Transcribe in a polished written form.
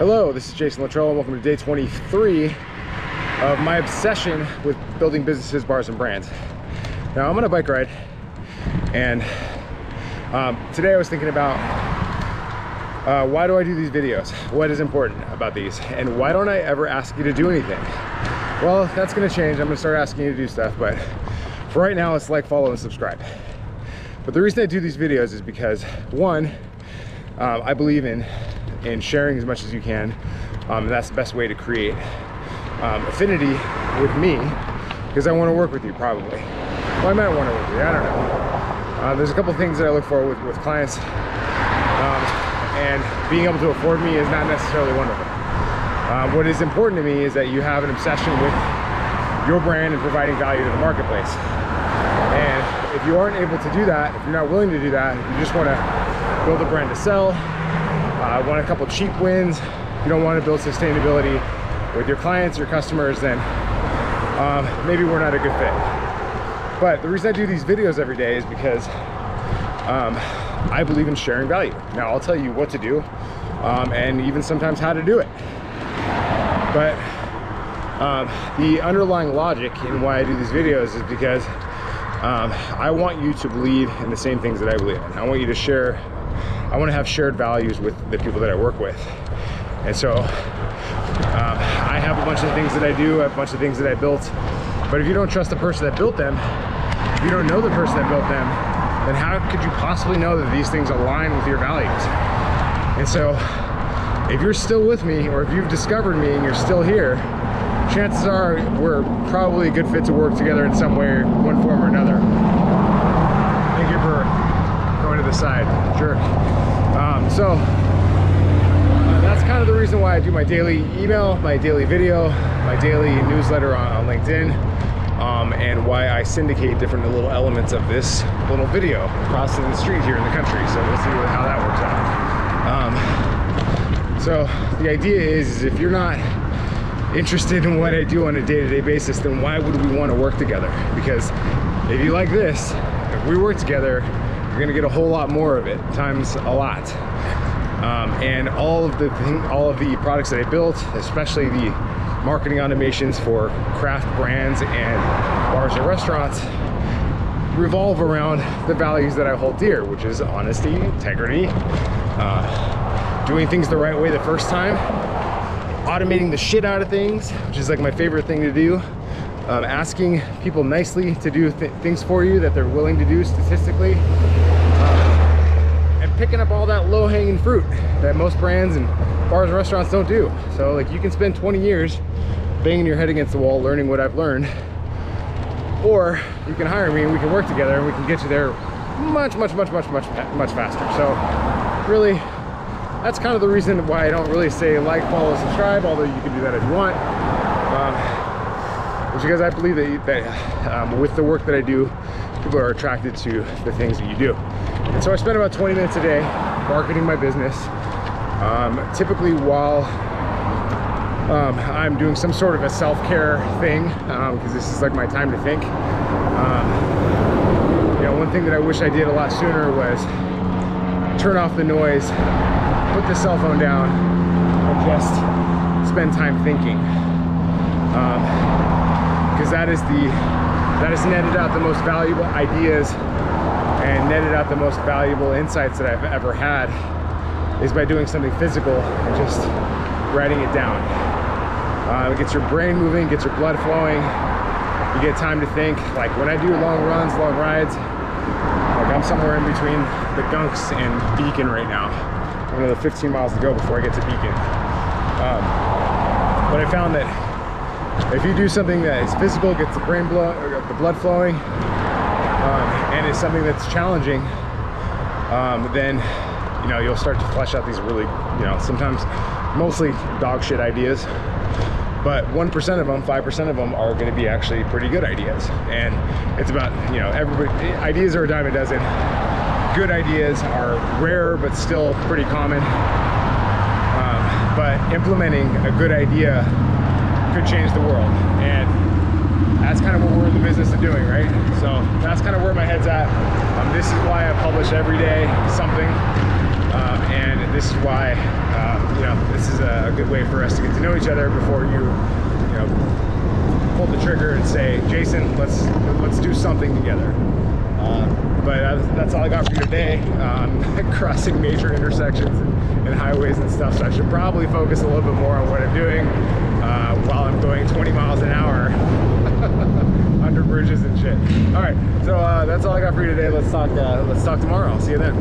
Hello, this is Jason Luttrell, and welcome to day 23 of my obsession with building businesses, bars, and brands. Now, I'm on a bike ride, and today I was thinking about why do I do these videos? What is important about these? And why don't I ever ask you to do anything? Well, that's gonna change. I'm gonna start asking you to do stuff, but for right now, it's like, follow, and subscribe. But the reason I do these videos is because, one, I believe in sharing as much as you can. That's the best way to create affinity with me, because I want to work with you probably. Well, I might want to work with you, I don't know. There's a couple things that I look for with clients, and being able to afford me is not necessarily one of them. What is important to me is that you have an obsession with your brand and providing value to the marketplace. And if you aren't able to do that, if you're not willing to do that, if you just want to build a brand to sell, want a couple cheap wins, if you don't want to build sustainability with your clients, your customers, then maybe we're not a good fit. But the reason I do these videos every day is because I believe in sharing value. Now, I'll tell you what to do, and even sometimes how to do it. But the underlying logic in why I do these videos is because I want you to believe in the same things that I believe in. I want you to share. I want to have shared values with the people that I work with. And so I have a bunch of things that I do, I have a bunch of things that I built. But if you don't trust the person that built them, if you don't know the person that built them, then how could you possibly know that these things align with your values? And so if you're still with me, or if you've discovered me and you're still here, chances are we're probably a good fit to work together in some way, one form or another. Thank you for going to the side, jerk. So that's kind of the reason why I do my daily email, my daily video, my daily newsletter on LinkedIn, and why I syndicate different little elements of this little video across the street here in the country. So we'll see how that works out. So the idea is if you're not interested in what I do on a day-to-day basis, then why would we want to work together? Because if you like this, if we work together, you're gonna get a whole lot more of it, times a lot. And all of the products that I built, especially the marketing automations for craft brands and bars and restaurants, revolve around the values that I hold dear, which is honesty, integrity, doing things the right way the first time, automating the shit out of things, which is like my favorite thing to do, asking people nicely to do things for you that they're willing to do statistically, and picking up all that low-hanging fruit that most brands and bars and restaurants don't do. So like, you can spend 20 years banging your head against the wall learning what I've learned, or you can hire me and we can work together and we can get you there much faster. So really, that's kind of the reason why I don't really say like, follow, subscribe, although you can do that if you want. It's because I believe that with the work that I do, people are attracted to the things that you do. And so I spend about 20 minutes a day marketing my business, typically while I'm doing some sort of a self-care thing, because this is like my time to think. You know, one thing that I wish I did a lot sooner was turn off the noise, put the cell phone down, and just spend time thinking. Because that has netted out the most valuable ideas and netted out the most valuable insights that I've ever had, is by doing something physical and just writing it down. It gets your brain moving, gets your blood flowing, you get time to think. Like when I do long runs, long rides, like I'm somewhere in between the Gunks and Beacon right now. Another 15 miles to go before I get to Peeping. But I found that if you do something that is physical, gets the blood flowing, and is something that's challenging, then you'll start to flesh out these really, sometimes mostly dog shit ideas. But 1% of them, 5% of them are going to be actually pretty good ideas. And it's about, everybody, ideas are a dime a dozen. Good ideas are rare, but still pretty common. But implementing a good idea could change the world. And that's kind of what we're in the business of doing, right? So that's kind of where my head's at. This is why I publish every day something. And this is why you know, this is a good way for us to get to know each other before you know, pull the trigger and say, Jason, let's do something together. But that's all I got for you today. Crossing major intersections and highways and stuff, so I should probably focus a little bit more on what I'm doing while I'm going 20 miles an hour under bridges and shit. All right, so that's all I got for you today. Let's talk tomorrow. I'll see you then.